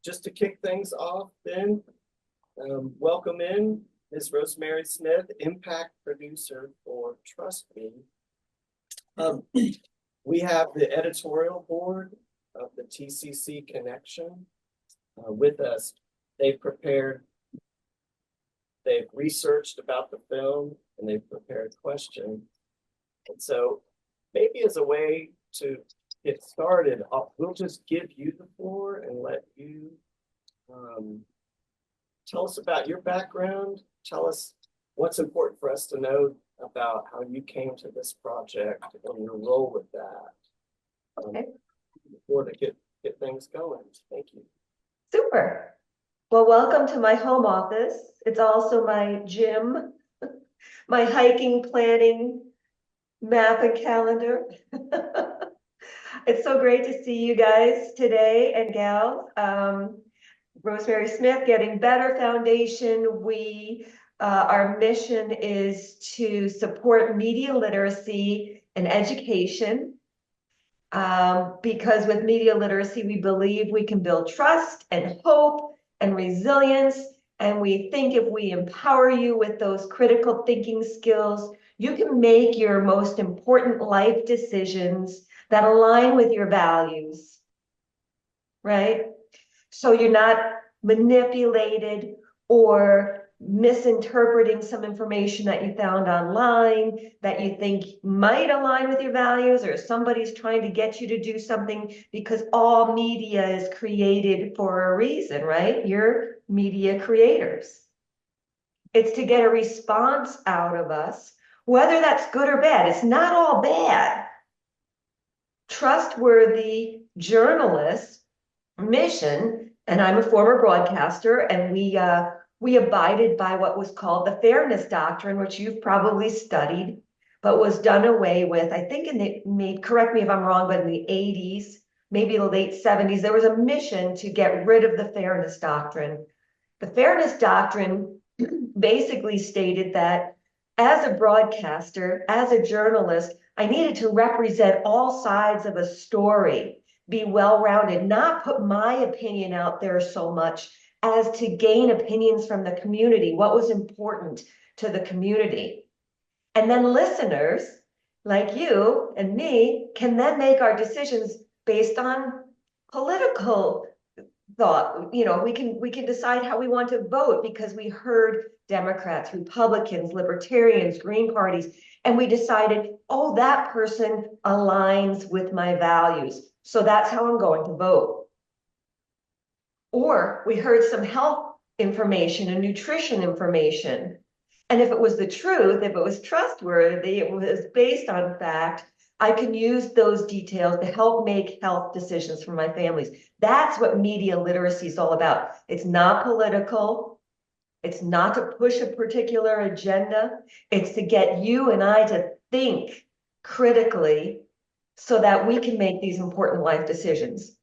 Just to kick things off then, welcome in Ms. Rosemary Smith, impact producer for Trust Me. We have the editorial board of the TCC Connection with us. They've researched about the film, and they've prepared questions. And so maybe as a way to get started, we'll just give you the floor and let you tell us about your background. Tell us what's important for us to know about how you came to this project and your role with that. Okay. Before to get things going. Thank you. Super. Well, welcome to my home office. It's also my gym, my hiking, planning, map, and calendar. It's so great to see you guys today and gals. Rosemary Smith, Getting Better Foundation. Our mission is to support media literacy and education. Because with media literacy, we believe we can build trust and hope and resilience. And we think if we empower you with those critical thinking skills, you can make your most important life decisions that align with your values, right? So you're not manipulated or misinterpreting some information that you found online that you think might align with your values, or somebody's trying to get you to do something, because all media is created for a reason, right? You're media creators. It's to get a response out of us, whether that's good or bad. It's not all bad. Trustworthy journalists' mission, and I'm a former broadcaster, and we abided by what was called the fairness doctrine, which you've probably studied, but was done away with, I think correct me if I'm wrong, but in the 80s, maybe the late 70s, there was a mission to get rid of the fairness doctrine. The fairness doctrine basically stated that as a broadcaster, as a journalist, I needed to represent all sides of a story, be well-rounded, not put my opinion out there so much as to gain opinions from the community, what was important to the community. And then listeners like you and me can then make our decisions based on political thought. You know, we can decide how we want to vote because we heard Democrats, Republicans, Libertarians, Green parties, and we decided, oh, that person aligns with my values, so that's how I'm going to vote. Or we heard some health information and nutrition information. And if it was the truth, if it was trustworthy, it was based on fact, I can use those details to help make health decisions for my families. That's what media literacy is all about. It's not political. It's not to push a particular agenda. It's to get you and I to think critically so that we can make these important life decisions.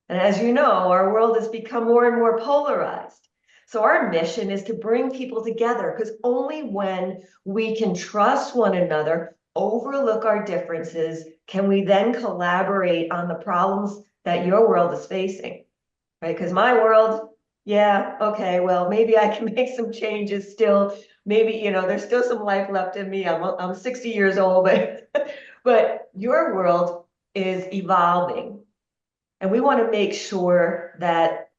And as you know, our world has become more and more polarized. So our mission is to bring people together, because only when we can trust one another, overlook our differences, can we then collaborate on the problems that your world is facing, right? Because my world, yeah, okay, well, maybe I can make some changes still. Maybe, you know, there's still some life left in me. I'm 60 years old, but your world is evolving. And we want to make sure that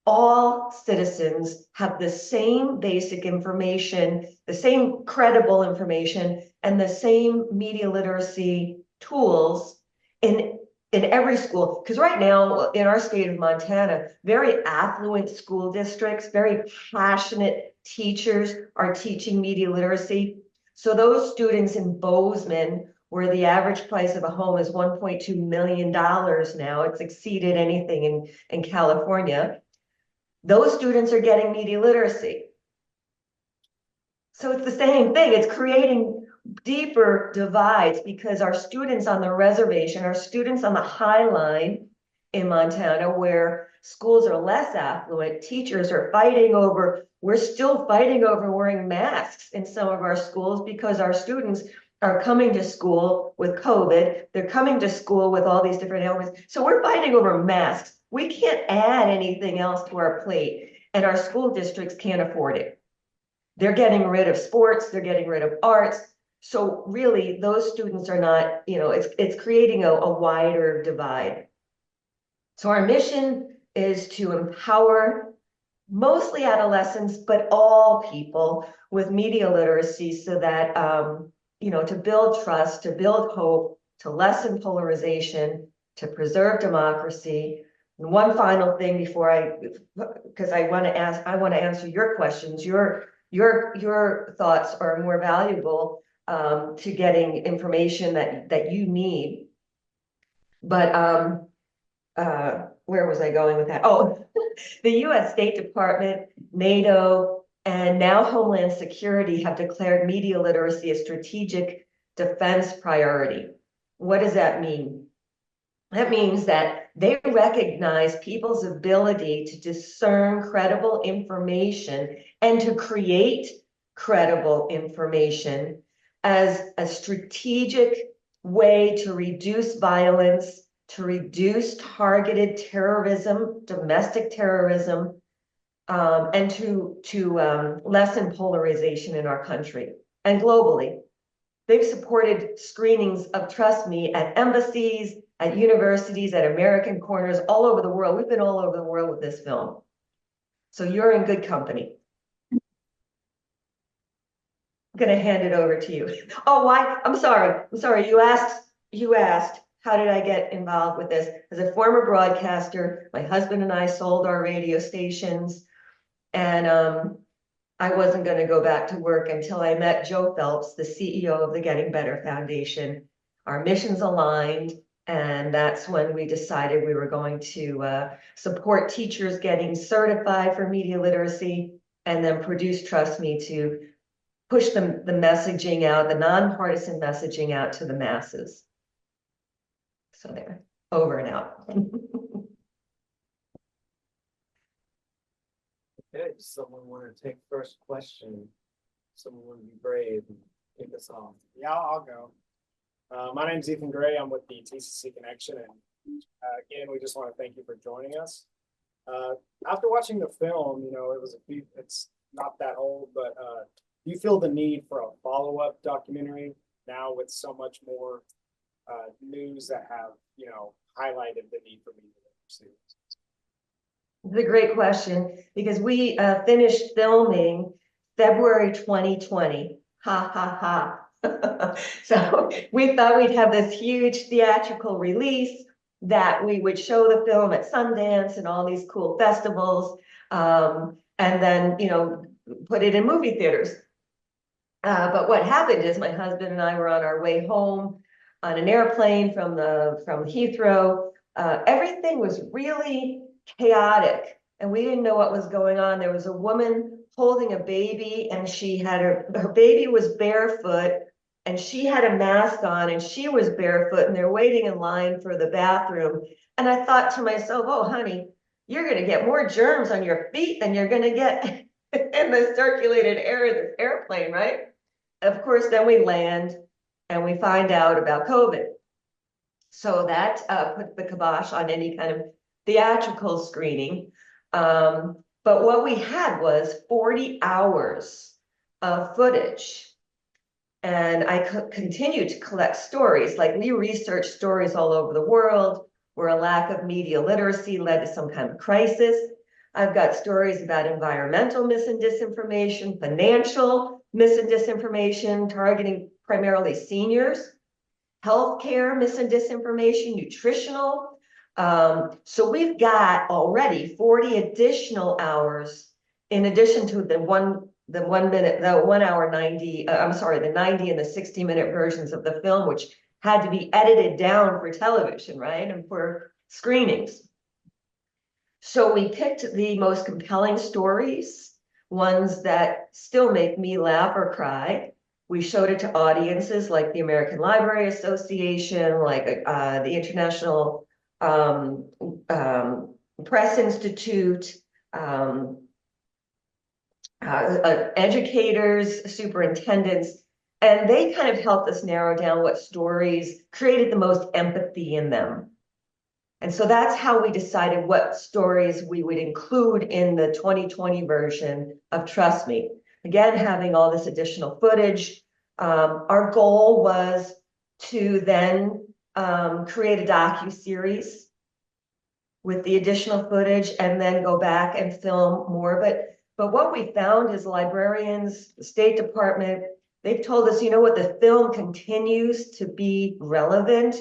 all citizens have the same basic information, the same credible information, and the same media literacy tools in every school. Because right now, in our state of Montana, very affluent school districts, very passionate teachers are teaching media literacy. So those students in Bozeman, where the average price of a home is $1.2 million now, it's exceeded anything in California. Those students are getting media literacy. So it's the same thing. It's creating deeper divides because our students on the reservation, our students on the High Line in Montana, where schools are less affluent, teachers are fighting over, we're still fighting over wearing masks in some of our schools because our students are coming to school with COVID. They're coming to school with all these different ailments. So we're fighting over masks. We can't add anything else to our plate, and our school districts can't afford it. They're getting rid of sports, they're getting rid of arts. So really, those students are not, it's creating a wider divide. So our mission is to empower mostly adolescents, but all people with media literacy so that, to build trust, to build hope, to lessen polarization, to preserve democracy. And one final thing before because I want to answer your questions. Your thoughts are more valuable to getting information that you need. But where was I going with that? Oh, the US State Department, NATO, and now Homeland Security have declared media literacy a strategic defense priority. What does that mean? That means that they recognize people's ability to discern credible information and to create credible information as a strategic way to reduce violence, to reduce targeted terrorism, domestic terrorism, and to lessen polarization in our country and globally. They've supported screenings of Trust Me at embassies, at universities, at American corners, all over the world. We've been all over the world with this film. So you're in good company. I'm gonna hand it over to you. Oh, why? I'm sorry. You asked, how did I get involved with this? As a former broadcaster, my husband and I sold our radio stations, and I wasn't going to go back to work until I met Joe Phelps, the CEO of the Getting Better Foundation. Our missions aligned, and that's when we decided we were going to support teachers getting certified for media literacy, and then produce Trust Me to push the messaging out, the nonpartisan messaging out to the masses. So there, over and out. Okay, does someone want to take first question? Someone want to be brave and kick us off? Yeah, I'll go. My name's Ethan Gray. I'm with the TCC Connection, and again, we just want to thank you for joining us. After watching the film, it's not that old, but do you feel the need for a follow-up documentary now with so much more news that have, highlighted the need for media literacy? It's a great question, because we finished filming February 2020. Ha ha ha. So we thought we'd have this huge theatrical release, that we would show the film at Sundance and all these cool festivals, and then put it in movie theaters. But what happened is my husband and I were on our way home on an airplane from Heathrow. Everything was really chaotic, and we didn't know what was going on. There was a woman holding a baby, and she had her baby was barefoot, and she had a mask on, and she was barefoot, and they're waiting in line for the bathroom. And I thought to myself, oh honey, you're going to get more germs on your feet than you're going to get in the circulated air of this airplane, right? Of course, then we land and we find out about COVID. So that put the kibosh on any kind of theatrical screening. But what we had was 40 hours of footage. And I continued to collect stories. Like, we researched stories all over the world where a lack of media literacy led to some kind of crisis. I've got stories about environmental mis and disinformation, financial mis and disinformation, targeting primarily seniors, healthcare mis and disinformation, nutritional. So we've got already 40 additional hours in addition to the 1 hour 90, the 90 and the 60-minute versions of the film, which had to be edited down for television, right? And for screenings. So we picked the most compelling stories, ones that still make me laugh or cry. We showed it to audiences like the American Library Association, like the International Press Institute, educators, superintendents, and they kind of helped us narrow down what stories created the most empathy in them. And so that's how we decided what stories we would include in the 2020 version of Trust Me. Again, having all this additional footage. Our goal was to then create a docu-series with the additional footage and then go back and film more. But what we found is librarians, the State Department, they've told us, you know what, the film continues to be relevant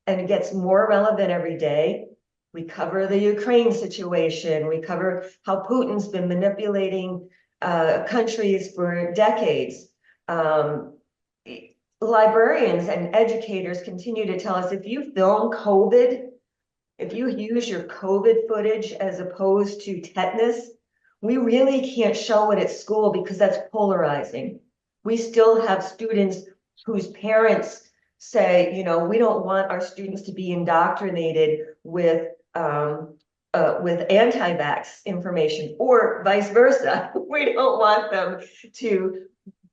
and it gets more relevant every day. We cover the Ukraine situation. We cover how Putin's been manipulating countries for decades. Librarians and educators continue to tell us if you film COVID, if you use your COVID footage as opposed to tetanus, we really can't show it at school because that's polarizing. We still have students whose parents say, you know, we don't want our students to be indoctrinated with anti-vax information, or vice versa. We don't want them to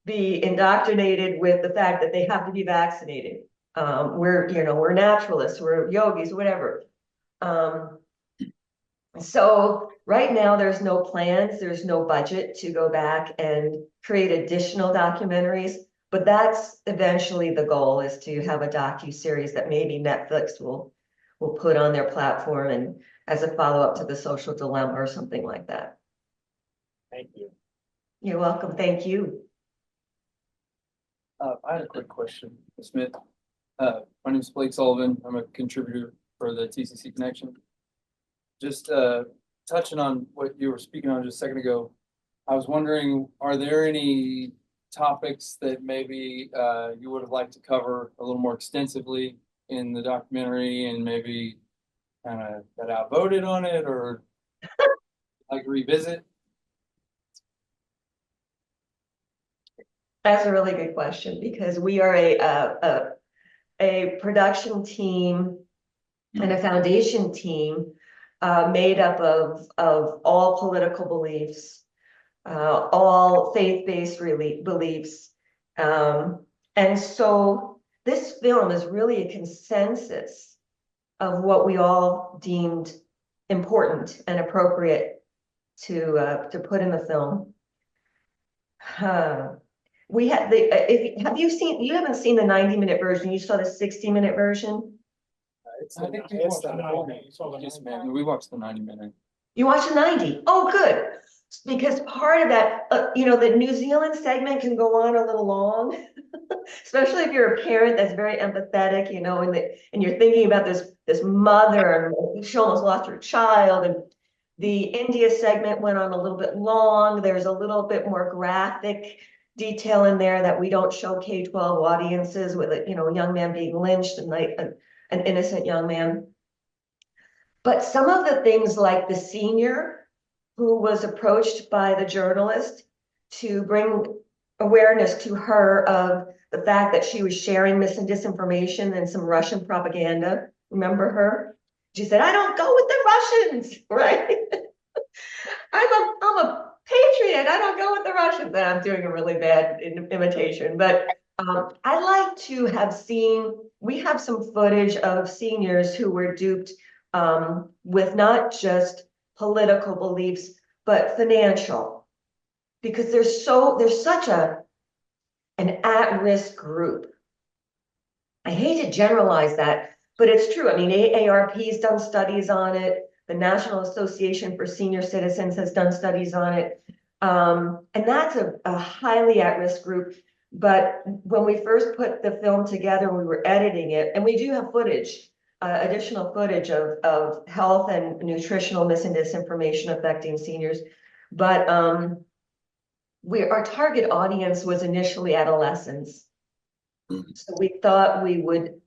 be indoctrinated with the fact that they have to be vaccinated. We're naturalists, we're yogis, whatever. So right now there's no plans, there's no budget to go back and create additional documentaries, but that's eventually the goal, is to have a docu-series that maybe Netflix will put on their platform and as a follow-up to The Social Dilemma or something like that. Thank you. You're welcome. Thank you. I had a quick question, Ms. Smith. My name is Blake Sullivan. I'm a contributor for the TCC Connection. Just touching on what you were speaking on just a second ago, I was wondering, are there any topics that maybe you would have liked to cover a little more extensively in the documentary, and maybe kind of got outvoted on it, or like revisit? That's a really good question, because we are a production team and a foundation team made up of all political beliefs, all faith-based beliefs. And so this film is really a consensus of what we all deemed important and appropriate to put in the film. We had you haven't seen the 90-minute version, you saw the 60-minute version? I think we It's watched the the 90. Yes, ma'am. We watched the 90-minute. You watched the 90? Oh, good. Because part of that, the New Zealand segment can go on a little long, especially if you're a parent that's very empathetic, and you're thinking about this mother, and she almost lost her child, and the India segment went on a little bit long. There's a little bit more graphic detail in there that we don't show K-12 audiences, with a young man being lynched, and like an innocent young man. But some of the things, like the senior who was approached by the journalist to bring awareness to her of the fact that she was sharing mis and disinformation and some Russian propaganda. Remember her? She said, "I don't go with the Russians," right? I'm a patriot. I don't go with the Russians. And I'm doing a really bad imitation, but I like to have seen, we have some footage of seniors who were duped with not just political beliefs, but financial, because there's such an at-risk group. I hate to generalize that, but it's true. I mean, AARP's done studies on it. The National Association for Senior Citizens has done studies on it. And that's a highly at-risk group. But when we first put the film together, we were editing it, and we do have footage, additional footage of health and nutritional mis and disinformation affecting seniors. But our target audience was initially adolescents. So we thought we would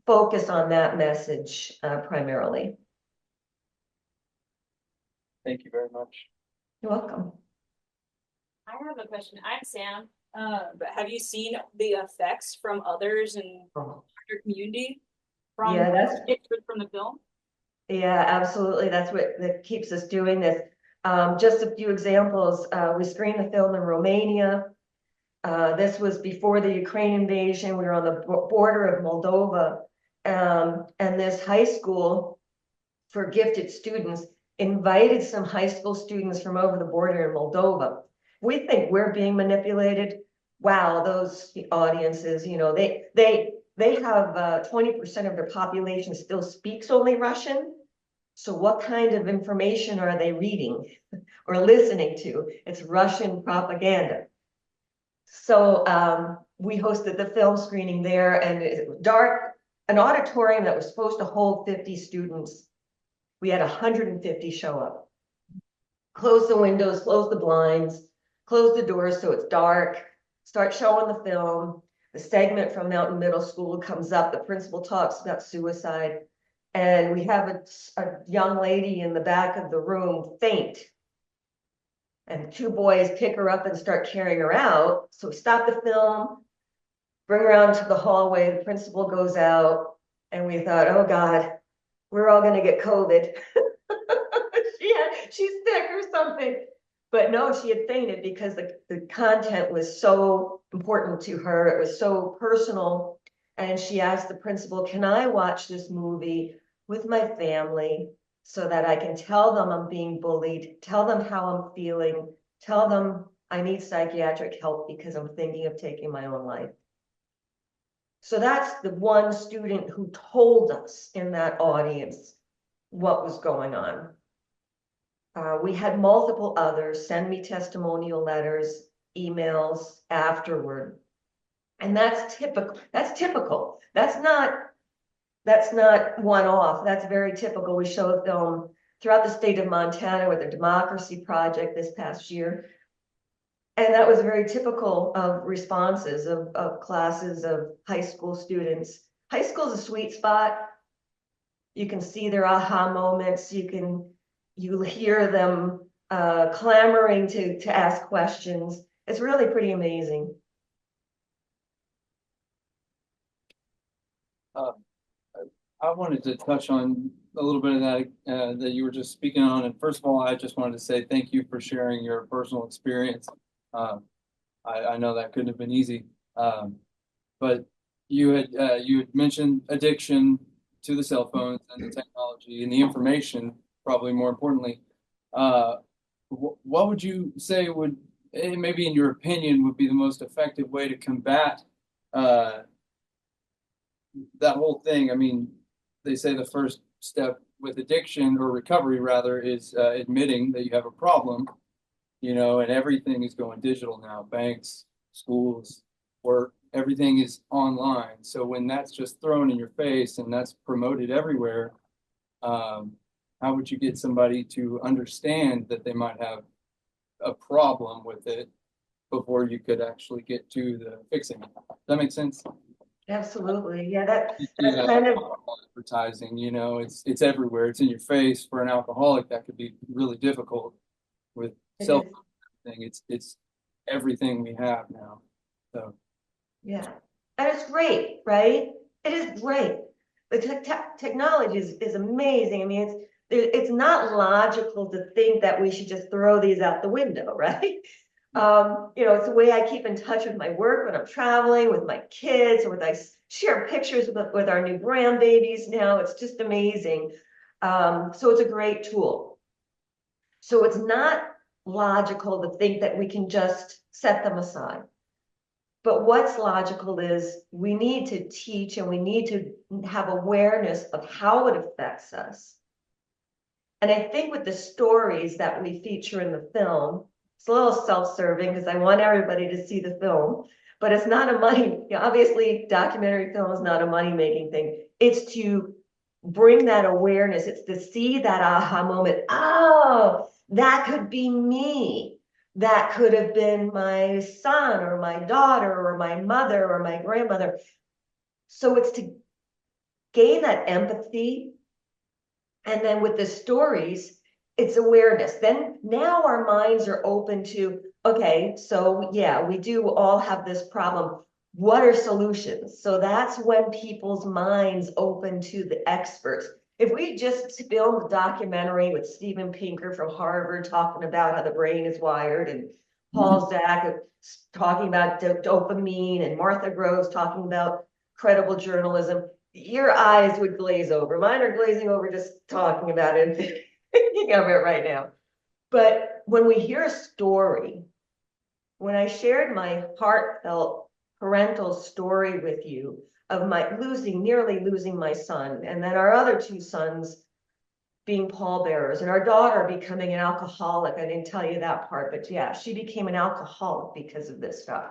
focus on that message primarily. Thank you very much. You're welcome. I have a question. I'm Sam. But have you seen the effects from others in your community from the film? Yeah, absolutely. That's what that keeps us doing this. Just a few examples. We screened the film in Romania. This was before the Ukraine invasion. We were on the border of Moldova, and this high school for gifted students, invited some high school students from over the border in Moldova. We think we're being manipulated. Wow, those audiences, you know, they have 20% of their population still speaks only Russian. So what kind of information are they reading or listening to? It's Russian propaganda. So we hosted the film screening there, and an auditorium that was supposed to hold 50 students. We had 150 show up. Close the windows, close the blinds, close the doors so it's dark, start showing the film. The segment from Mountain Middle School comes up. The principal talks about suicide. And we have a young lady in the back of the room faint. And two boys pick her up and start carrying her out. So we stop the film, bring her out into the hallway. The principal goes out, and we thought, oh God, we're all going to get COVID. She's sick or something. But no, she had fainted because the content was so important to her. It was so personal. And she asked the principal, can I watch this movie with my family so that I can tell them I'm being bullied, tell them how I'm feeling, tell them I need psychiatric help because I'm thinking of taking my own life. So that's the one student who told us in that audience what was going on. We had multiple others send me testimonial letters, emails afterward. And that's typical. That's not one-off. That's very typical. We show a film throughout the state of Montana with the Democracy Project this past year. And that was very typical of responses of classes of high school students. High school is a sweet spot. You can see their aha moments. You hear them clamoring to ask questions. It's really pretty amazing. I wanted to touch on a little bit of that that you were just speaking on. And first of all, I just wanted to say thank you for sharing your personal experience. I know that couldn't have been easy, but you had mentioned addiction to the cell phones and the technology and the information, probably more importantly. What would you say would, maybe in your opinion, would be the most effective way to combat that whole thing? I mean, they say the first step with addiction or recovery rather is admitting that you have a problem, you know, and everything is going digital now. Banks, schools, work, everything is online. So when that's just thrown in your face and that's promoted everywhere, how would you get somebody to understand that they might have a problem with it before you could actually get to the fixing it? Does that make sense? Absolutely. Yeah, that's Yeah, kind of advertising, you know, it's everywhere. It's in your face. For an alcoholic, that could be really difficult. With cell phone thing, it's everything we have now. So yeah, and it's great, right? It is great. The technology is amazing. I mean, it's not logical to think that we should just throw these out the window, right? You know, it's the way I keep in touch with my work when I'm traveling, with my kids, or I share pictures with our new grandbabies now. It's just amazing. So it's a great tool. So it's not logical to think that we can just set them aside. But what's logical is we need to teach and we need to have awareness of how it affects us. And I think with the stories that we feature in the film, it's a little self-serving because I want everybody to see the film, but it's not a money, obviously documentary film is not a money-making thing. It's to bring that awareness. It's to see that aha moment. Oh, that could be me. That could have been my son or my daughter or my mother or my grandmother. So it's to gain that empathy. And then with the stories, it's awareness. Then now our minds are open to, okay, so yeah, we do all have this problem. What are solutions? So that's when people's minds open to the experts. If we just filmed a documentary with Steven Pinker from Harvard talking about how the brain is wired, and Paul Zak talking about dopamine, and Martha Groves talking about credible journalism, your eyes would glaze over. Mine are glazing over just talking about it, and thinking of it right now. But when we hear a story, when I shared my heartfelt parental story with you of my nearly losing my son, and then our other two sons being pallbearers, and our daughter becoming an alcoholic. I didn't tell you that part, but yeah, she became an alcoholic because of this stuff.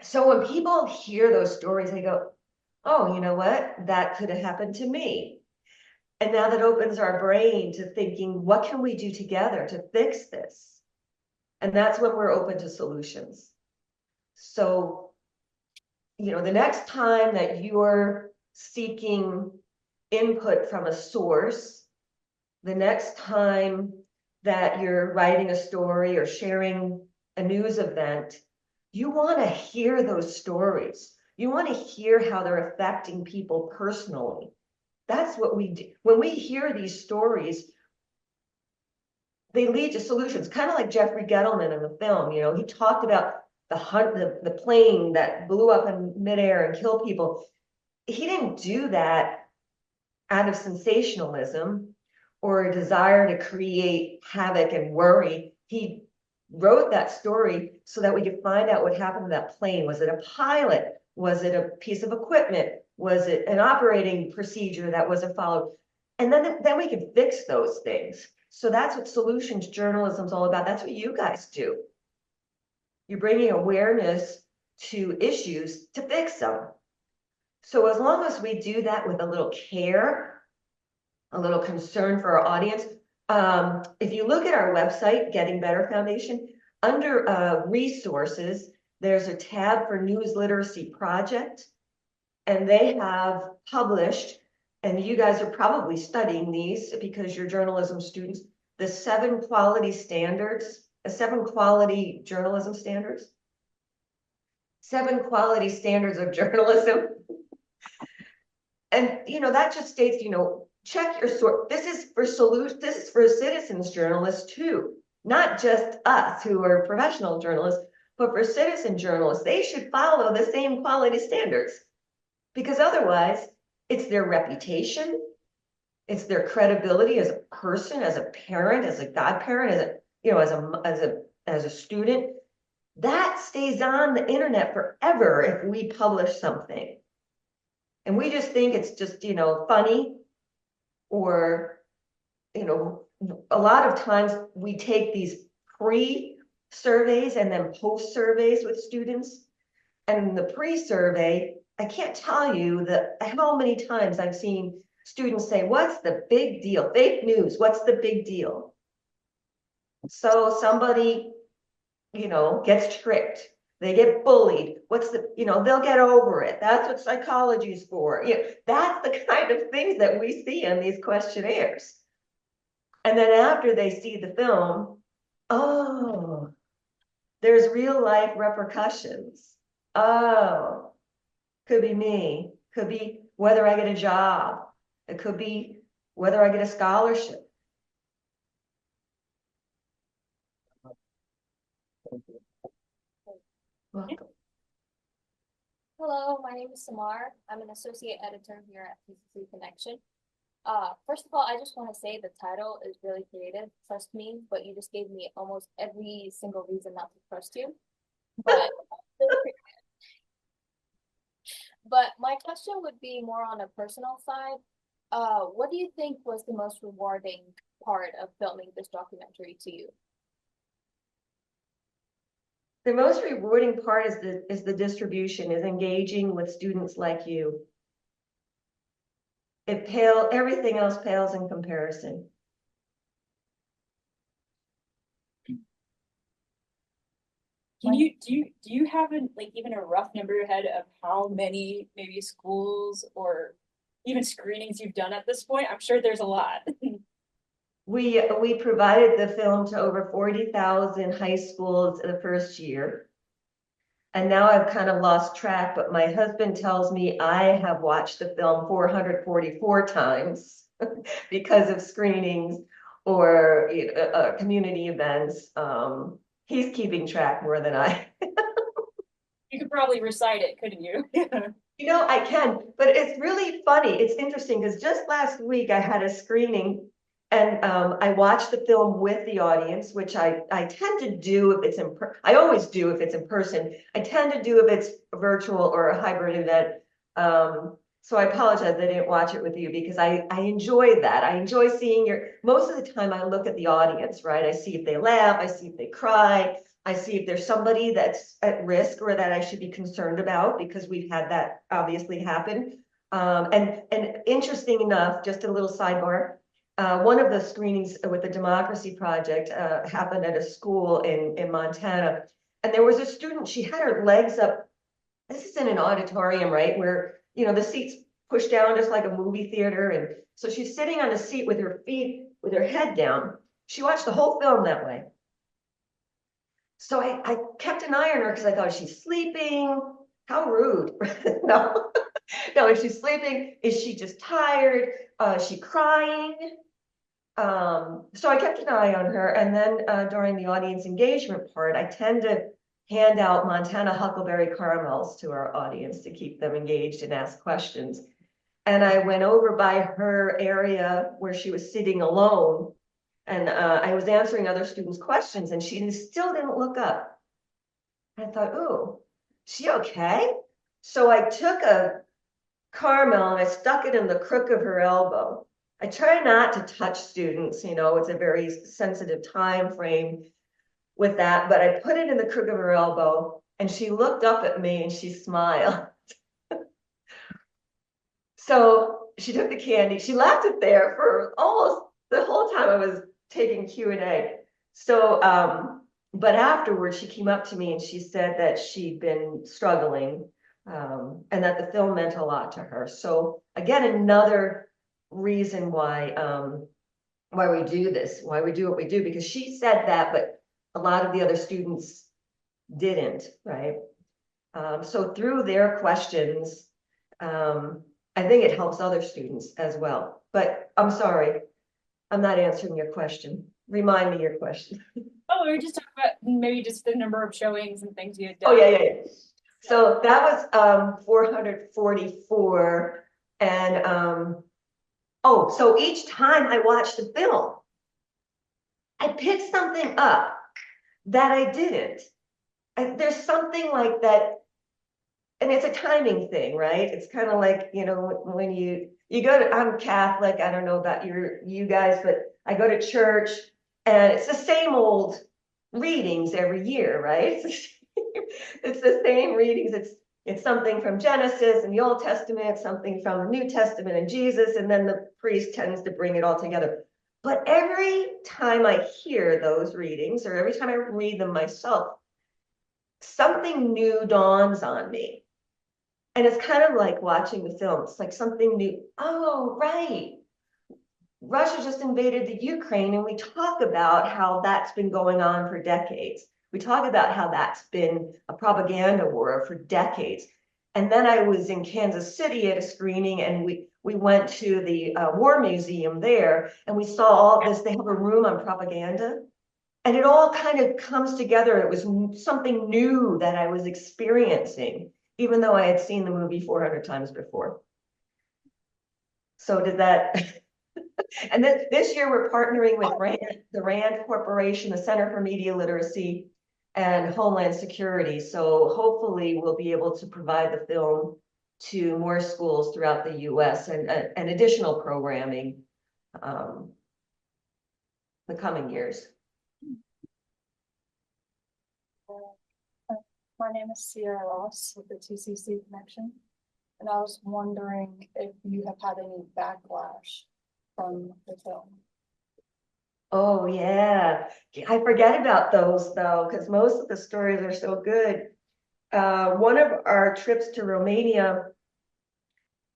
So when people hear those stories, they go, oh, you know what? That could have happened to me. And now that opens our brain to thinking, what can we do together to fix this? And that's when we're open to solutions. So, the next time that you're seeking input from a source, the next time that you're writing a story or sharing a news event, you want to hear those stories. You want to hear how they're affecting people personally. That's what we do. When we hear these stories, they lead to solutions, kind of like Jeffrey Gettleman in the film. He talked about the plane that blew up in midair and killed people. He didn't do that out of sensationalism or a desire to create havoc and worry. He wrote that story so that we could find out what happened to that plane. Was it a pilot? Was it a piece of equipment? Was it an operating procedure that wasn't followed? And then we can fix those things. So that's what solutions journalism is all about. That's what you guys do. You're bringing awareness to issues to fix them. So as long as we do that with a little care, a little concern for our audience, if you look at our website, Getting Better Foundation, under resources, there's a tab for News Literacy Project, and they have published, and you guys are probably studying these because you're journalism students, the 7 quality standards, 7 quality journalism standards, 7 quality standards of journalism. And, that just states, check your source. This is for citizens journalists too, not just us who are professional journalists, but for citizen journalists. They should follow the same quality standards, because otherwise it's their reputation, it's their credibility as a person, as a parent, as a godparent, as a student. That stays on the internet forever if we publish something. And we just think it's just, funny, or, a lot of times we take these pre-surveys and then post-surveys with students. And in the pre-survey, I can't tell you how many times I've seen students say, what's the big deal? Fake news, what's the big deal? So somebody, gets tricked. They get bullied. They'll get over it. That's what psychology is for. That's the kind of things that we see in these questionnaires. And then after they see the film, oh, there's real life repercussions. Oh, could be me. Could be whether I get a job. It could be whether I get a scholarship. Welcome. Hello, my name is Samar. I'm an associate editor here at TCC Connection. First of all, I just want to say the title is really creative, trust me, but you just gave me almost every single reason not to trust you. But, but my question would be more on a personal side. What do you think was the most rewarding part of filming this documentary to you? The most rewarding part is the distribution, is engaging with students like you. Everything else pales in comparison. Do you have even a rough number in your head of how many maybe schools or even screenings you've done at this point? I'm sure there's a lot. We provided the film to over 40,000 high schools in the first year. And now I've kind of lost track, but my husband tells me I have watched the film 444 times because of screenings or community events. He's keeping track more than I. You could probably recite it, couldn't you? I can, but it's really funny. It's interesting because just last week I had a screening and I watched the film with the audience, which I tend to do if it's I always do if it's in person. I tend to do if it's virtual or a hybrid event. So I apologize I didn't watch it with you because I enjoy that. I enjoy seeing most of the time I look at the audience, right? I see if they laugh, I see if they cry, I see if there's somebody that's at risk or that I should be concerned about because we've had that obviously happen. And interesting enough, just a little sidebar, one of the screenings with the Democracy Project happened at a school in Montana. And there was a student, she had her legs up. This is in an auditorium, right? Where, the seats push down just like a movie theater. And so she's sitting on a seat with her feet, with her head down. She watched the whole film that way. So I kept an eye on her because I thought, is she sleeping? How rude. No, no, is she sleeping? Is she just tired? Is she crying? So I kept an eye on her. And then during the audience engagement part, I tend to hand out Montana Huckleberry caramels to our audience to keep them engaged and ask questions. And I went over by her area where she was sitting alone. And I was answering other students' questions and she still didn't look up. I thought, oh, she okay? So I took a caramel and I stuck it in the crook of her elbow. I try not to touch students, it's a very sensitive time frame with that, but I put it in the crook of her elbow and she looked up at me and she smiled. So she took the candy, she left it there for almost the whole time I was taking Q&A. So, but afterwards she came up to me and she said that she'd been struggling and that the film meant a lot to her. So again, another reason why we do this, why we do what we do, because she said that, but a lot of the other students didn't, right? So through their questions, I think it helps other students as well. But I'm sorry, I'm not answering your question. Remind me your question. Oh, we were just talking about maybe just the number of showings and things you had done. Oh, yeah. So that was 444. And so each time I watched the film, I picked something up that I didn't. There's something like that. And it's a timing thing, right? It's kind of like, when you go to, I'm Catholic, I don't know about you guys, but I go to church and it's the same old readings every year, right? It's the same readings. It's something from Genesis and the Old Testament, something from the New Testament and Jesus, and then the priest tends to bring it all together. But every time I hear those readings, or every time I read them myself, something new dawns on me. And it's kind of like watching the film. It's like something new. Oh, right. Russia just invaded the Ukraine, and we talk about how that's been going on for decades. We talk about how that's been a propaganda war for decades. And then I was in Kansas City at a screening, and we went to the War Museum there, and we saw all this. They have a room on propaganda. And it all kind of comes together. It was something new that I was experiencing, even though I had seen the movie 400 times before. So did that. And then this year we're partnering with the RAND Corporation, the Center for Media Literacy, and Homeland Security. So hopefully we'll be able to provide the film to more schools throughout the US and additional programming the coming years. My name is Sierra Ross with the TCC Connection, and I was wondering if you have had any backlash from the film. Oh, yeah. I forget about those, though, because most of the stories are so good. One of our trips to Romania,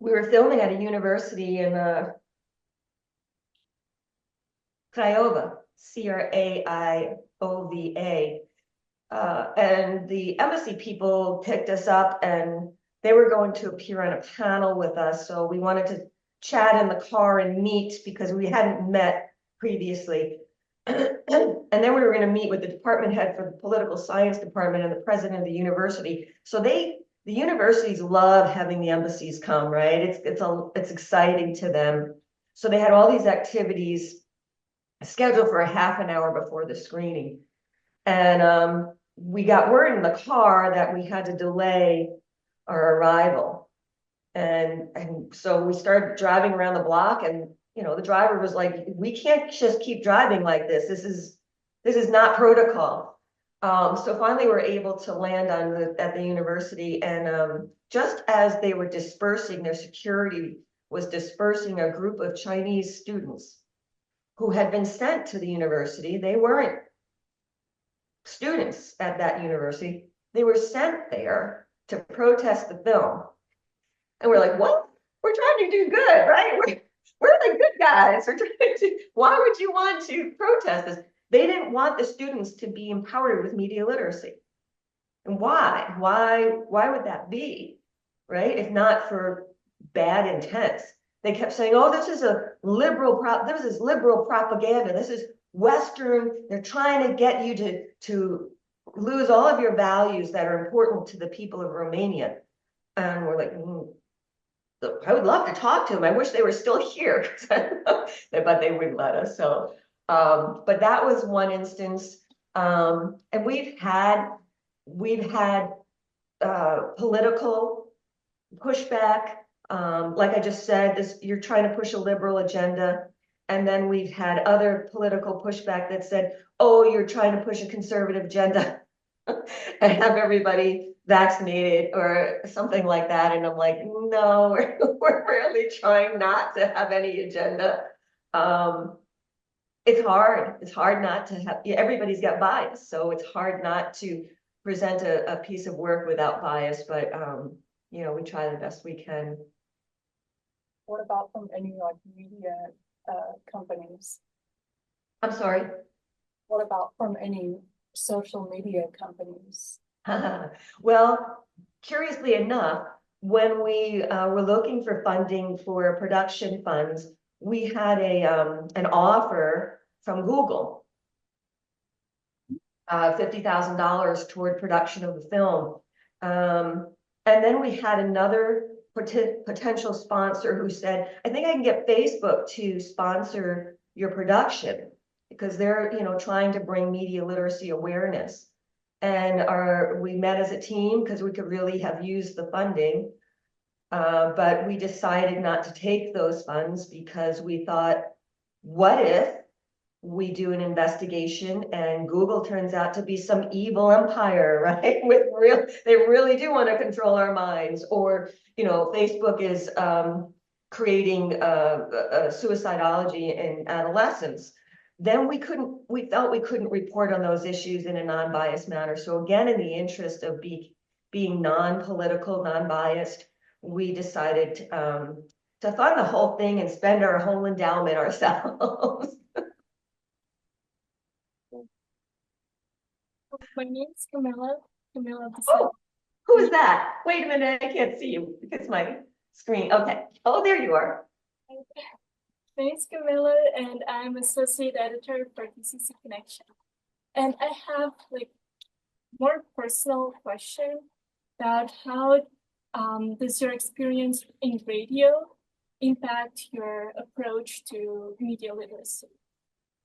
we were filming at a university in Craiova, Craiova. And the embassy people picked us up and they were going to appear on a panel with us. So we wanted to chat in the car and meet because we hadn't met previously. And then we were going to meet with the department head for the political science department and the president of the university. So they the universities love having the embassies come, right? It's exciting to them. So they had all these activities scheduled for a half an hour before the screening. And we got word in the car that we had to delay our arrival. And so we started driving around the block, and the driver was like, we can't just keep driving like this. This is not protocol. So finally we're able to land at the university, and just as they were dispersing, their security was dispersing a group of Chinese students who had been sent to the university. They weren't students at that university. They were sent there to protest the film. And we're like, what? We're trying to do good, right? We're the good guys. Why would you want to protest this? They didn't want the students to be empowered with media literacy. And why? Why would that be? Right? If not for bad intent. They kept saying, oh, this is liberal propaganda. This is Western. They're trying to get you to lose all of your values that are important to the people of Romania. And we're like, I would love to talk to them. I wish they were still here, but they wouldn't let us. So, but that was one instance. And we've had political pushback. Like I just said, you're trying to push a liberal agenda. And then we've had other political pushback that said, oh, you're trying to push a conservative agenda and have everybody vaccinated or something like that. And I'm like, no, we're really trying not to have any agenda. It's hard not to have, everybody's got bias. So it's hard not to present a piece of work without bias, but we try the best we can. What about from any like media companies? I'm sorry. What about from any social media companies? Well, curiously enough, when we were looking for funding for production funds, we had an offer from Google, $50,000 toward production of the film. And then we had another potential sponsor who said, I think I can get Facebook to sponsor your production, because they're trying to bring media literacy awareness. And we met as a team because we could really have used the funding. But we decided not to take those funds because we thought, what if we do an investigation and Google turns out to be some evil empire, right? They really do want to control our minds, or Facebook is creating a suicidology in adolescents. Then we felt we couldn't report on those issues in a non-biased manner. So again, in the interest of being non-political, non-biased, we decided to fund the whole thing and spend our whole endowment ourselves. My name's Camilla. Oh, who is that? Wait a minute, I can't see you because my screen. Okay. Oh, there you are. My name's Camilla, and I'm associate editor for TCC Connection. And I have like more personal question about how does your experience in radio impact your approach to media literacy?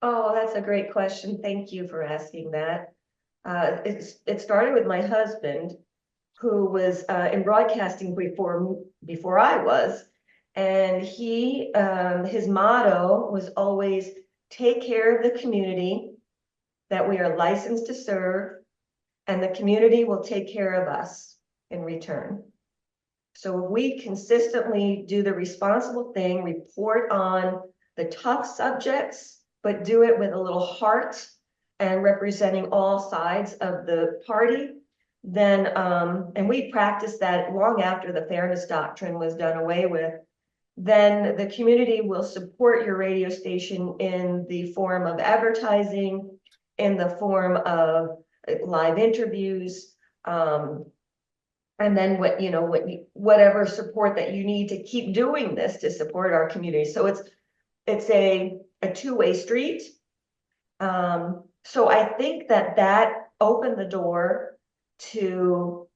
Oh, that's a great question. Thank you for asking that. It started with my husband, who was in broadcasting before I was, and his motto was always take care of the community that we are licensed to serve, and the community will take care of us in return. So if we consistently do the responsible thing, report on the tough subjects, but do it with a little heart and representing all sides of the party, then, and we practiced that long after the fairness doctrine was done away with, then the community will support your radio station in the form of advertising, in the form of live interviews, and then whatever support that you need to keep doing this to support our community. So it's a two-way street. So I think that opened the door to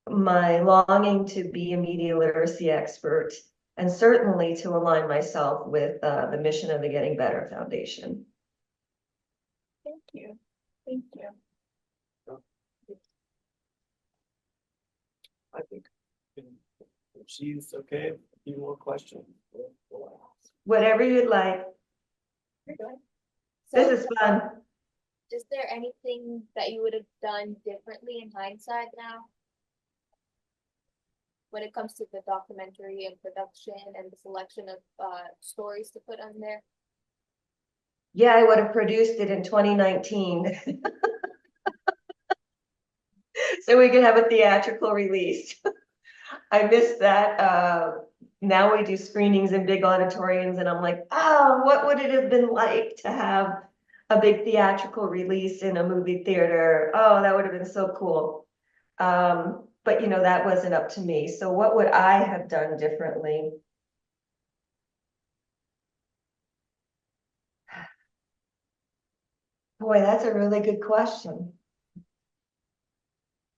my longing to be a media literacy expert, and certainly to align myself with the mission of the Getting Better Foundation. Thank you. Thank you. I think if she's okay, a few more questions. We'll ask. Whatever you'd like. This is fun. Is there anything that you would have done differently in hindsight now? When it comes to the documentary and production and the selection of stories to put on there? Yeah, I would have produced it in 2019. So we could have a theatrical release. I missed that. Now we do screenings in big auditoriums, and I'm like, oh, what would it have been like to have a big theatrical release in a movie theater? Oh, that would have been so cool. But you know, that wasn't up to me. So what would I have done differently? Boy, that's a really good question.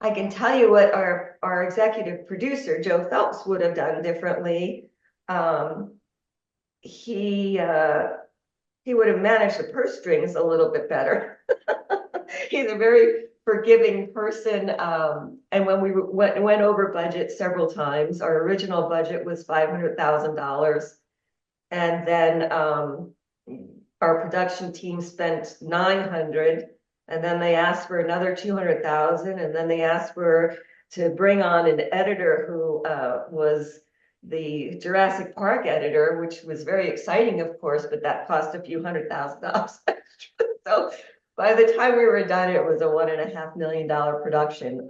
I can tell you what our executive producer, Joe Phelps, would have done differently. He would have managed the purse strings a little bit better. He's a very forgiving person. And when we went over budget several times, our original budget was $500,000. And then our production team spent 900, and then they asked for another 200,000, and then they asked for to bring on an editor who was the Jurassic Park editor, which was very exciting, of course, but that cost a few $100,000 extra. So by the time we were done, it was a $1.5 million production,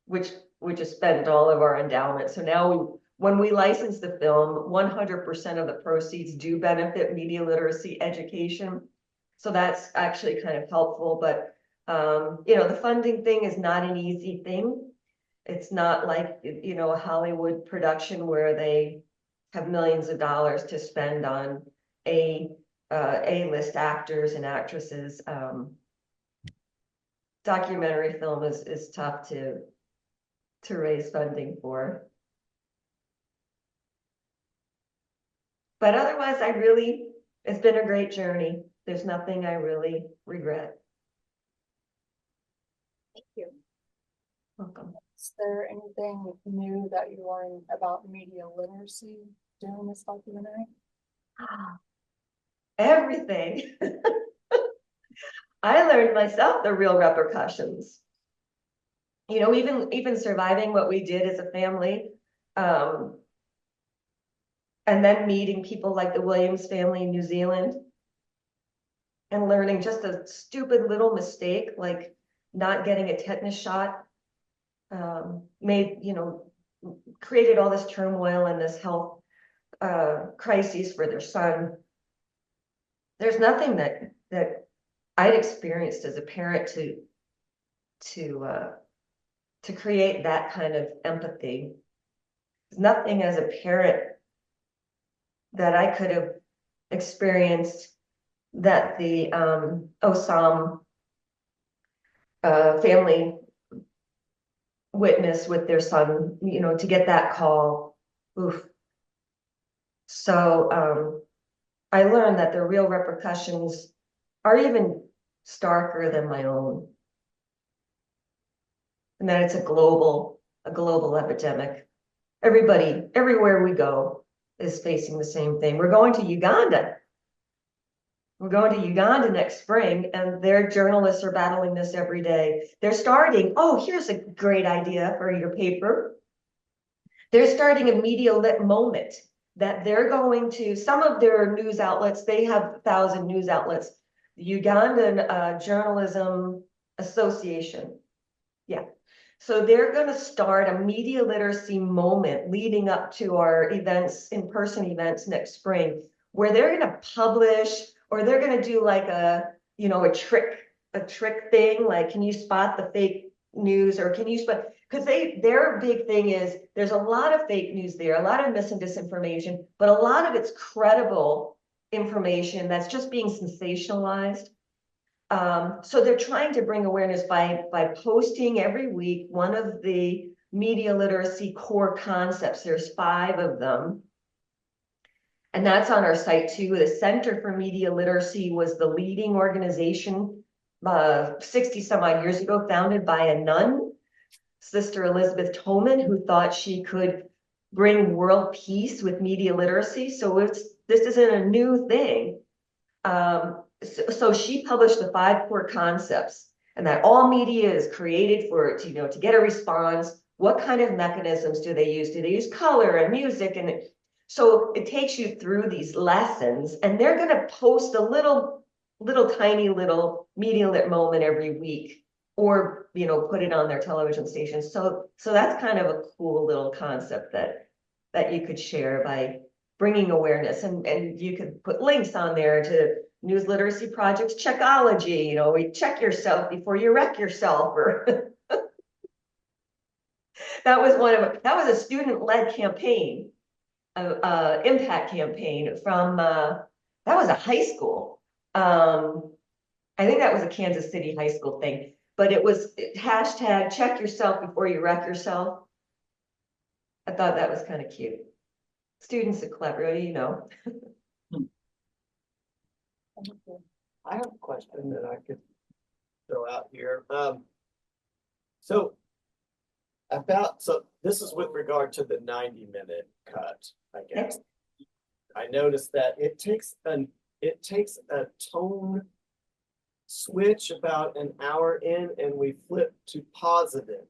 which just spent all of our endowment. So now when we license the film, 100% of the proceeds do benefit media literacy education. So that's actually kind of helpful, but you know, the funding thing is not an easy thing. It's not like, you know, a Hollywood production where they have millions of dollars to spend on A-list actors and actresses. Documentary film is tough to raise funding for. But otherwise, it's been a great journey. There's nothing I really regret. Thank you. Welcome. Is there anything new that you learned about media literacy during this documentary? Everything. I learned myself the real repercussions. You know, even surviving what we did as a family, and then meeting people like the Williams family in New Zealand, and learning just a stupid little mistake like not getting a tetanus shot created all this turmoil and this health crises for their son. There's nothing that I'd experienced as a parent to create that kind of empathy. There's nothing as a parent that I could have experienced that the Osam family witnessed with their son, you know, to get that call. Oof. So I learned that the real repercussions are even starker than my own. And that it's a global epidemic. Everybody, everywhere we go, is facing the same thing. We're going to Uganda. We're going to Uganda next spring, and their journalists are battling this every day. They're starting, oh, here's a great idea for your paper. They're starting a media lit moment that they're going to, some of their news outlets, they have 1,000 news outlets. The Ugandan Journalism Association. Yeah. So they're going to start a media literacy moment leading up to our events, in-person events next spring, where they're going to publish, or they're going to do like a trick thing, like, can you spot the fake news, or can you spot, because their big thing is there's a lot of fake news there, a lot of mis and disinformation, but a lot of it's credible information that's just being sensationalized. So they're trying to bring awareness by posting every week one of the media literacy core concepts. There's 5 of them. And that's on our site too. The Center for Media Literacy was the leading organization 60 some odd years ago, founded by a nun, Sister Elizabeth Toman, who thought she could bring world peace with media literacy. So this isn't a new thing. So she published the 5 core concepts, and that all media is created for, to get a response. What kind of mechanisms do they use? Do they use color and music? And so it takes you through these lessons, and they're going to post a little tiny media lit moment every week, or put it on their television station. So that's kind of a cool little concept that you could share by bringing awareness, and you could put links on there to news literacy projects, Checkology, we check yourself before you wreck yourself, or that was a student-led campaign, impact campaign from that was a high school. I think that was a Kansas City high school thing, but it was hashtag check yourself before you wreck yourself. I thought that was kind of cute. Students are clever, what do you know? I have a question that I could throw out here. So this is with regard to the 90-minute cut, I guess. I noticed that it takes a tone switch about an hour in, and we flip to positive.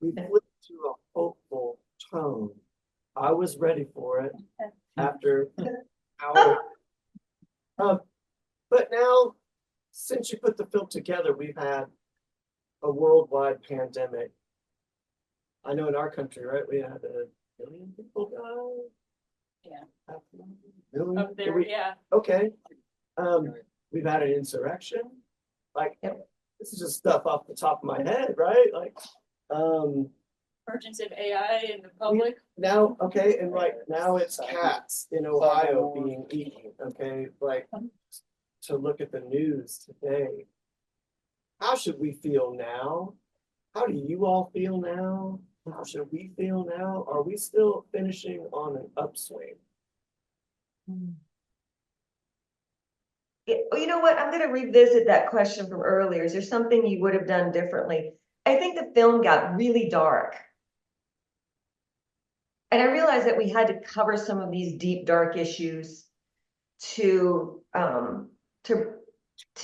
We flip to a hopeful tone. I was ready for it after an hour. But now, since you put the film together, we've had a worldwide pandemic. I know in our country, right, we had 1 million people die. Yeah. Million? Up there, yeah. Okay. We've had an insurrection. This is just stuff off the top of my head, right? Emergence of AI in the public. Now, okay, and now it's cats in Ohio being eaten, okay? To look at the news today. How should we feel now? How do you all feel now? How should we feel now? Are we still finishing on an upswing? You know what? I'm going to revisit that question from earlier. Is there something you would have done differently? I think the film got really dark. And I realized that we had to cover some of these deep, dark issues to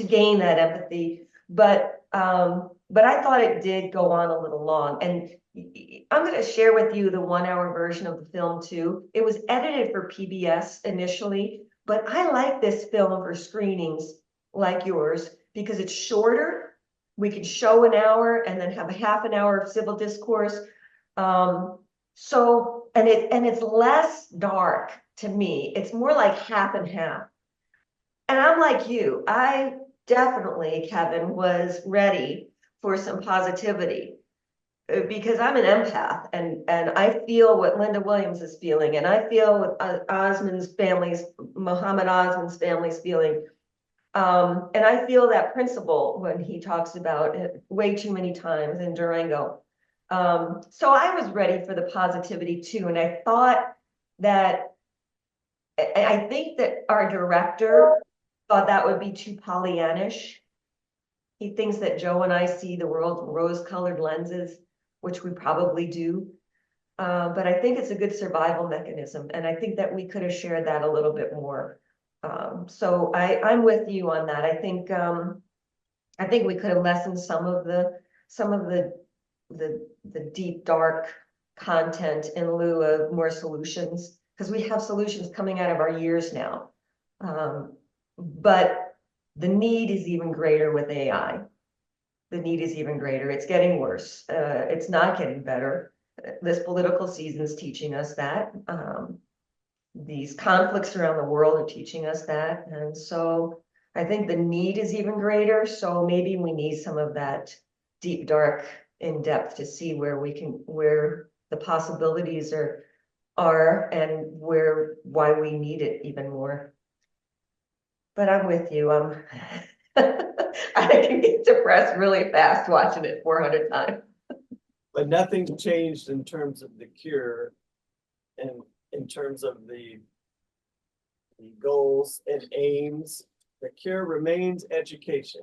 gain that empathy. But I thought it did go on a little long. And I'm going to share with you the 1-hour version of the film too. It was edited for PBS initially, but I like this film for screenings like yours because it's shorter. We could show an hour and then have a half an hour of civil discourse. And it's less dark to me. It's more like half and half. And I'm like you. I definitely, Kevin, was ready for some positivity because I'm an empath and I feel what Linda Williams is feeling, and I feel what Muhammad Osman's family's feeling. And I feel that principle when he talks about it way too many times in Durango. So I was ready for the positivity too. And I think that our director thought that would be too Pollyannish. He thinks that Joe and I see the world from rose-colored lenses, which we probably do. But I think it's a good survival mechanism. And I think that we could have shared that a little bit more. So I'm with you on that. I think we could have lessened some of the deep, dark content in lieu of more solutions, because we have solutions coming out of our ears now. But the need is even greater with AI. The need is even greater. It's getting worse. It's not getting better. This political season's teaching us that. These conflicts around the world are teaching us that. And so I think the need is even greater. So maybe we need some of that deep, dark, in depth to see where the possibilities are and why we need it even more. But I'm with you. I can get depressed really fast watching it 400 times. But nothing changed in terms of the cure and in terms of the goals and aims. The cure remains education.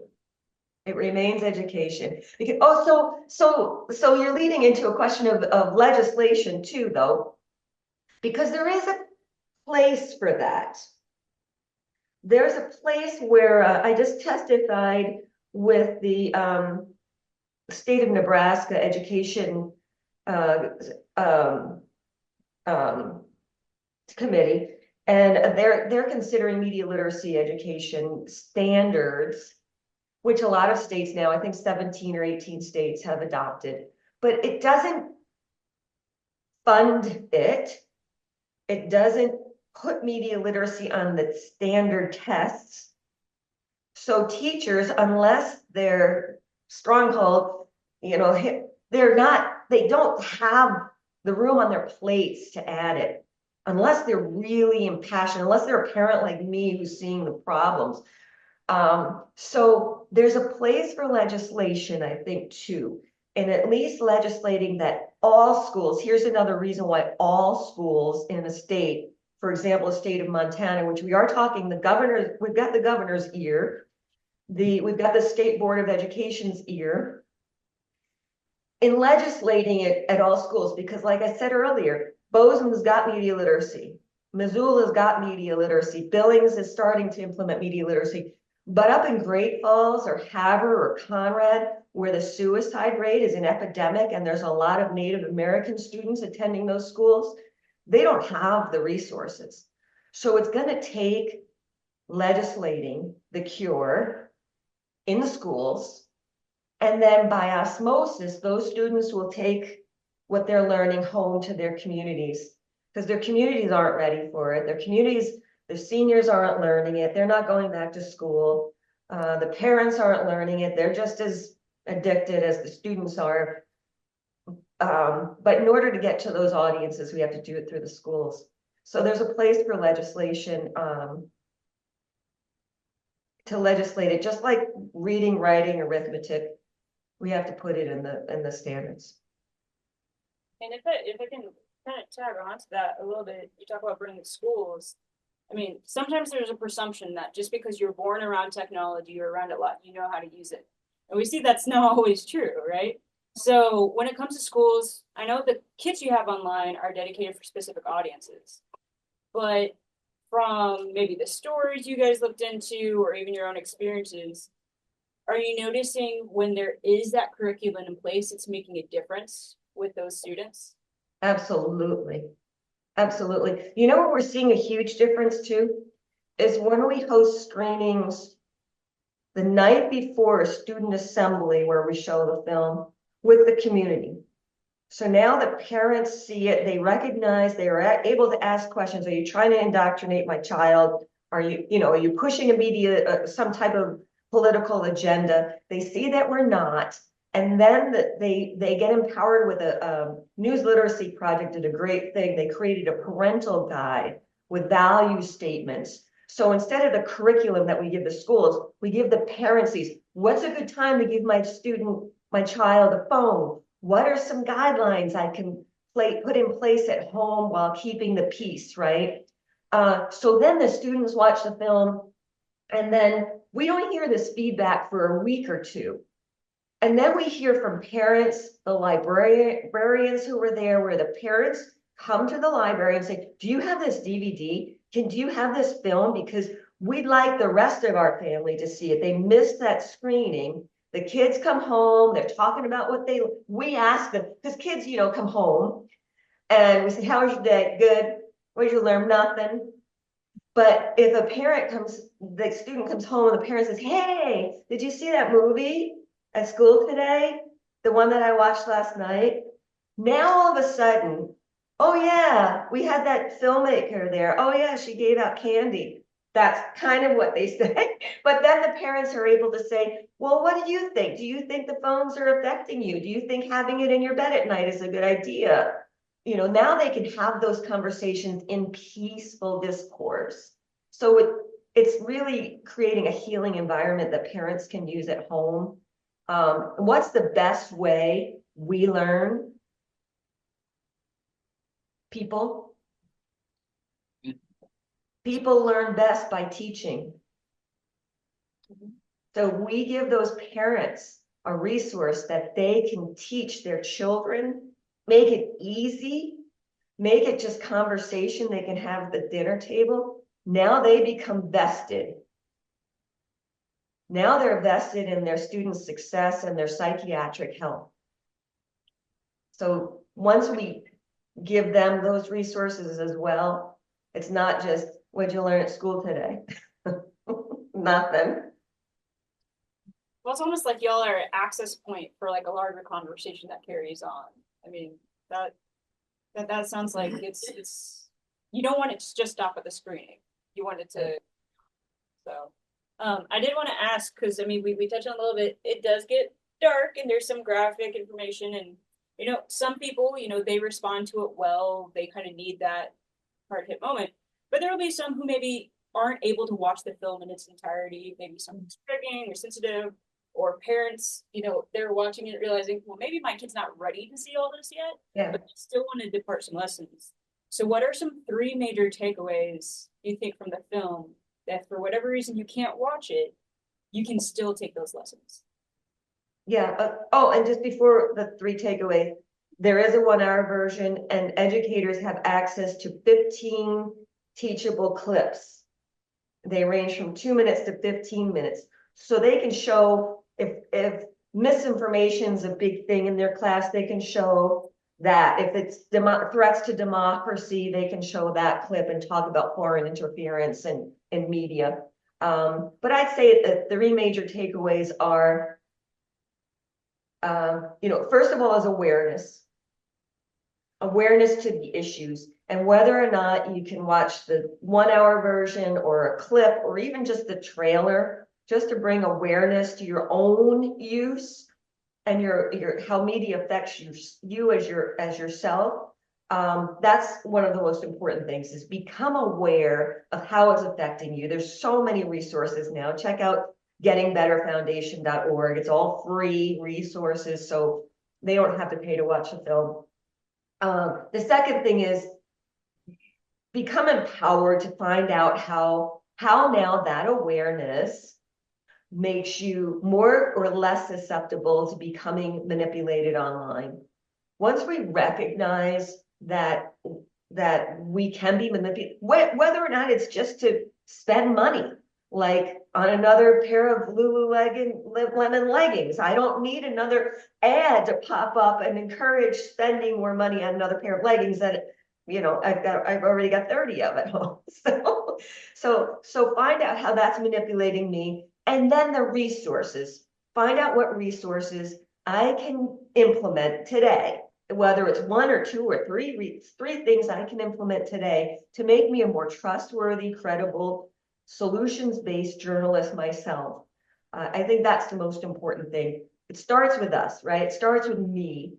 It remains education. Because, so you're leading into a question of legislation too, though. Because there is a place for that. There's a place where I just testified with the state of Nebraska education committee, and they're considering media literacy education standards, which a lot of states now, I think 17 or 18 states have adopted, but it doesn't fund it. It doesn't put media literacy on the standard tests. So teachers, unless they're stronghold, you know, they don't have the room on their plates to add it, unless they're really impassioned, unless they're a parent like me who's seeing the problems. So there's a place for legislation, I think, too, and at least legislating that all schools, here's another reason why all schools in a state, for example, the state of Montana, which we are talking, the governor, we've got the governor's ear, we've got the State Board of Education's ear in legislating it at all schools, because like I said earlier, Bozeman's got media literacy, Missoula's got media literacy, Billings is starting to implement media literacy. But up in Great Falls or Havre or Conrad, where the suicide rate is an epidemic and there's a lot of Native American students attending those schools, they don't have the resources. So it's going to take legislating the cure in the schools, and then by osmosis, those students will take what they're learning home to their communities, because their communities aren't ready for it. The seniors aren't learning it. They're not going back to school. The parents aren't learning it. They're just as addicted as the students are. But in order to get to those audiences, we have to do it through the schools. So there's a place for legislation to legislate it, just like reading, writing, arithmetic. We have to put it in the standards. And if I can kind of tag on to that a little bit, you talk about bringing schools. I mean, sometimes there's a presumption that just because you're born around technology or around a lot, you know how to use it. And we see that's not always true, right? So when it comes to schools, I know the kits you have online are dedicated for specific audiences. But from maybe the stories you guys looked into or even your own experiences, are you noticing when there is that curriculum in place, it's making a difference with those students? Absolutely. Absolutely. You know what we're seeing a huge difference too? Is when we host screenings the night before a student assembly where we show the film with the community. So now the parents see it, they recognize, they are able to ask questions. Are you trying to indoctrinate my child? Are you pushing a media, some type of political agenda? They see that we're not. And then they get empowered with a news literacy project, did a great thing. They created a parental guide with value statements. So instead of the curriculum that we give the schools, we give the parents these. What's a good time to give my child a phone? What are some guidelines I can put in place at home while keeping the peace, right? So then the students watch the film, and then we don't hear this feedback for a week or two. And then we hear from parents, the librarians who were there, where the parents come to the library and say, do you have this DVD? Do you have this film? Because we'd like the rest of our family to see it. They missed that screening. The kids come home, they're talking about we ask them, because kids, come home and we say, how was your day? Good. What did you learn? Nothing. But if the student comes home and the parent says, hey, did you see that movie at school today? The one that I watched last night? Now all of a sudden, oh yeah, we had that filmmaker there. Oh yeah, she gave out candy. That's kind of what they say. But then the parents are able to say, well, what do you think? Do you think the phones are affecting you? Do you think having it in your bed at night is a good idea? Now they can have those conversations in peaceful discourse. So it's really creating a healing environment that parents can use at home. What's the best way we learn. People learn best by teaching. So we give those parents a resource that they can teach their children, make it easy, make it just conversation they can have at the dinner table. Now they become vested. Now they're vested in their students' success and their psychiatric health. So once we give them those resources as well, it's not just, what'd you learn at school today? Nothing. Well, it's almost like y'all are an access point for like a larger conversation that carries on. I mean, that sounds like it's, you don't want it to just stop at the screening. You want it to, so. I did want to ask, because I mean, we touched on a little bit, it does get dark and there's some graphic information and, you know, some people, you know, they respond to it well, they kind of need that hard hit moment, but there will be some who maybe aren't able to watch the film in its entirety, maybe something's triggering or sensitive, or parents, you know, they're watching it realizing, well, maybe my kid's not ready to see all this yet, Yeah. but they still want to depart some lessons. So what are some 3 major takeaways you think from the film that for whatever reason you can't watch it, you can still take those lessons? Yeah. Oh, and just before the 3 takeaways, there is a 1-hour version and educators have access to 15 teachable clips. They range from 2 minutes to 15 minutes. So they can show if misinformation is a big thing in their class, they can show that. If it's threats to democracy, they can show that clip and talk about foreign interference in media. But I'd say that 3 major takeaways are, you know, first of all is awareness to the issues, and whether or not you can watch the 1-hour version or a clip or even just the trailer, just to bring awareness to your own use and your how media affects you as yourself. That's one of the most important things, is become aware of how it's affecting you. There's so many resources now. Check out gettingbetterfoundation.org. It's all free resources, so they don't have to pay to watch the film. The second thing is become empowered to find out how now that awareness makes you more or less susceptible to becoming manipulated online. Once we recognize that we can be manipulated, whether or not it's just to spend money, like on another pair of Lululemon leggings. I don't need another ad to pop up and encourage spending more money on another pair of leggings that, you know, I've already got 30 of at home. So find out how that's manipulating me. And then the resources, find out what resources I can implement today, whether it's 1 or 2 or 3 things I can implement today to make me a more trustworthy, credible, solutions-based journalist myself. I think that's the most important thing. It starts with us, right? It starts with me.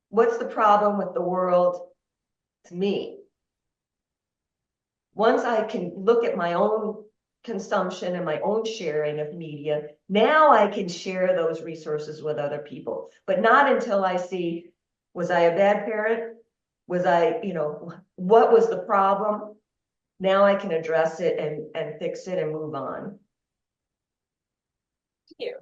What's the problem with the world? It's me. Once I can look at my own consumption and my own sharing of media, now I can share those resources with other people, but not until I see, was I a bad parent? Was I, you know, what was the problem? Now I can address it and fix it and move on. Thank you.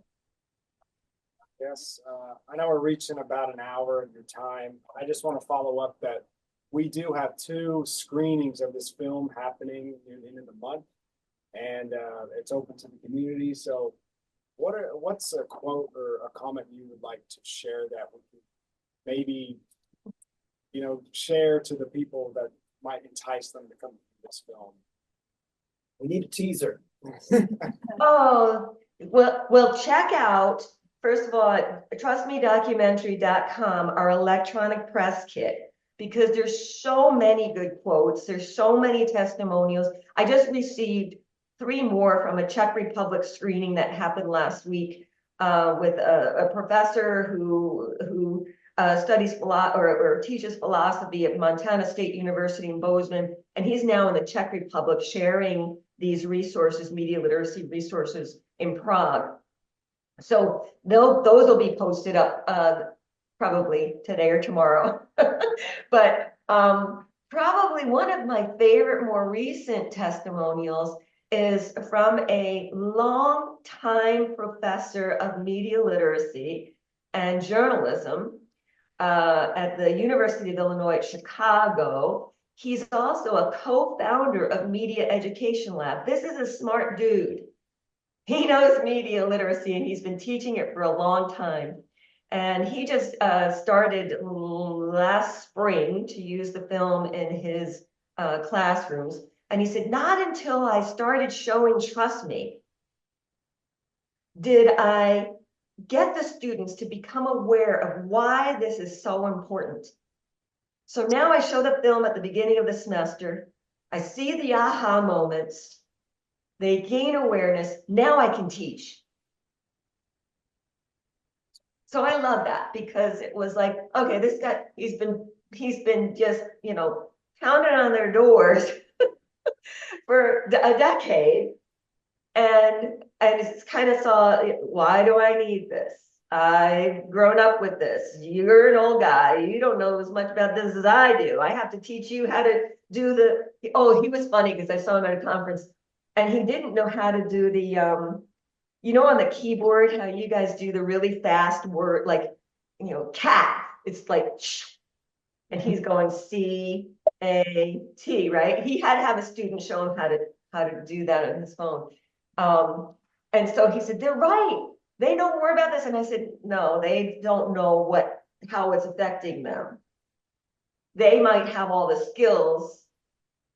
Yes, I know we're reaching about an hour of your time. I just want to follow up that we do have 2 screenings of this film happening in the end of the month, and it's open to the community. So what's a quote or a comment you would like to share that we could maybe, you know, share to the people that might entice them to come to this film? We need a teaser. Oh, well, check out, first of all, trustmedocumentary.com, our electronic press kit, because there's so many good quotes. There's so many testimonials. I just received 3 more from a Czech Republic screening that happened last week with a professor who studies or teaches philosophy at Montana State University in Bozeman, and he's now in the Czech Republic sharing these resources, media literacy resources in Prague. So those will be posted up probably today or tomorrow. But probably one of my favorite more recent testimonials is from a longtime professor of media literacy and journalism at the University of Illinois at Chicago. He's also a co-founder of Media Education Lab. This is a smart dude. He knows media literacy and he's been teaching it for a long time. And he just started last spring to use the film in his classrooms. And he said, not until I started showing Trust Me did I get the students to become aware of why this is so important. So now I show the film at the beginning of the semester. I see the aha moments. They gain awareness. Now I can teach. So I love that because it was like, okay, this guy, he's been just, you know, pounding on their doors for a decade. And it's kind of saw, why do I need this? I've grown up with this. You're an old guy. You don't know as much about this as I do. I have to teach you how to do the, oh, he was funny because I saw him at a conference and he didn't know how to do the, you know, on the keyboard, how you guys do the really fast word, like, you know, cat, it's like, and he's going C-A-T, right? He had to have a student show him how to do that on his phone. And so he said, they're right. They know more about this. And I said, no, they don't know how it's affecting them. They might have all the skills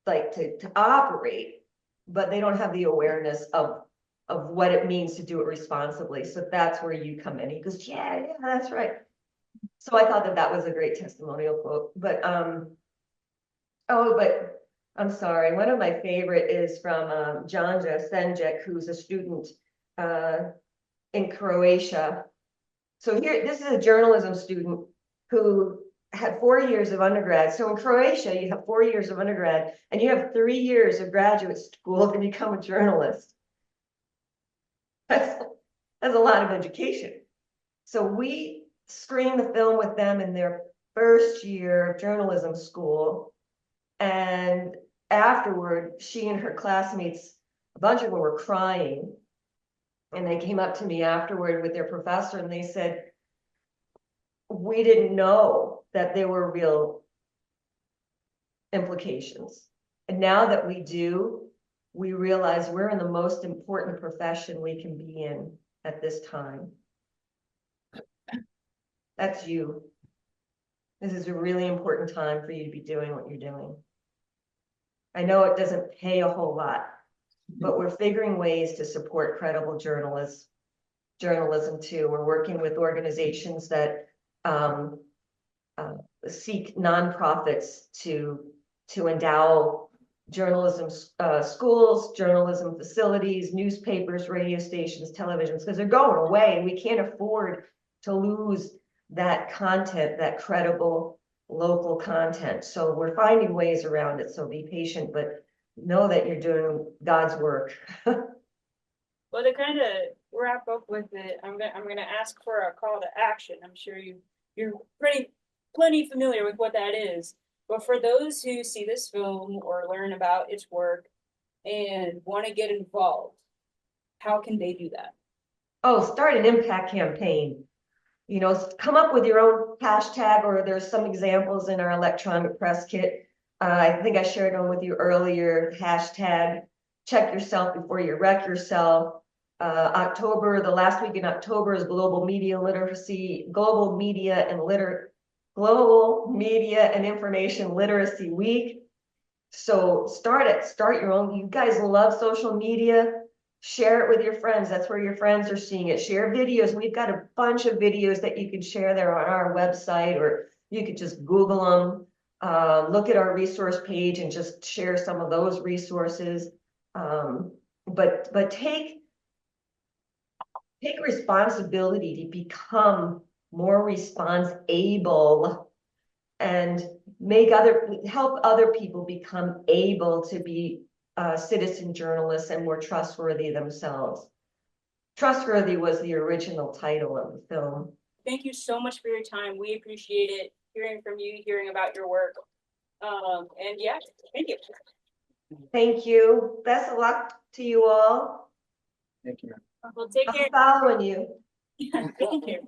like to operate, but they don't have the awareness of what it means to do it responsibly. So that's where you come in. He goes, yeah, that's right. So I thought that was a great testimonial quote. But but I'm sorry. One of my favorite is from Janja Senjek, who's a student in Croatia. So here, this is a journalism student who had 4 years of undergrad. So in Croatia, you have 4 years of undergrad and you have 3 years of graduate school to become a journalist. That's a lot of education. So we screened the film with them in their first year of journalism school. And afterward, she and her classmates, a bunch of them were crying. And they came up to me afterward with their professor and they said, we didn't know that there were real implications. And now that we do, we realize we're in the most important profession we can be in at this time. That's you. This is a really important time for you to be doing what you're doing. I know it doesn't pay a whole lot, but we're figuring ways to support credible journalism too. We're working with organizations that seek nonprofits to endow journalism schools, journalism facilities, newspapers, radio stations, televisions, because they're going away and we can't afford to lose that content, that credible local content. So we're finding ways around it. So be patient, but know that you're doing God's work. Well, to kind of wrap up with it, I'm gonna ask for a call to action. I'm sure you're plenty familiar with what that is. But for those who see this film or learn about its work and want to get involved, how can they do that? Oh, start an impact campaign. You know, come up with your own hashtag, or there's some examples in our electronic press kit. I think I shared one with you earlier. Hashtag check yourself before you wreck yourself. October, the last week in October is Global Media and Information Literacy Week. So start your own. You guys love social media. Share it with your friends. That's where your friends are seeing it. Share videos. We've got a bunch of videos that you can share there on our website, or you could just Google them. Look at our resource page and just share some of those resources. But take responsibility to become more responsible and help other people become able to be citizen journalists and more trustworthy themselves. Trustworthy was the original title of the film. thank you so much for your time. We appreciate it, hearing from you, hearing about your work. And yeah, thank you. Thank you. Best of luck to you all. Thank you, ma'am. Well, take care. I'm following you. Thank you.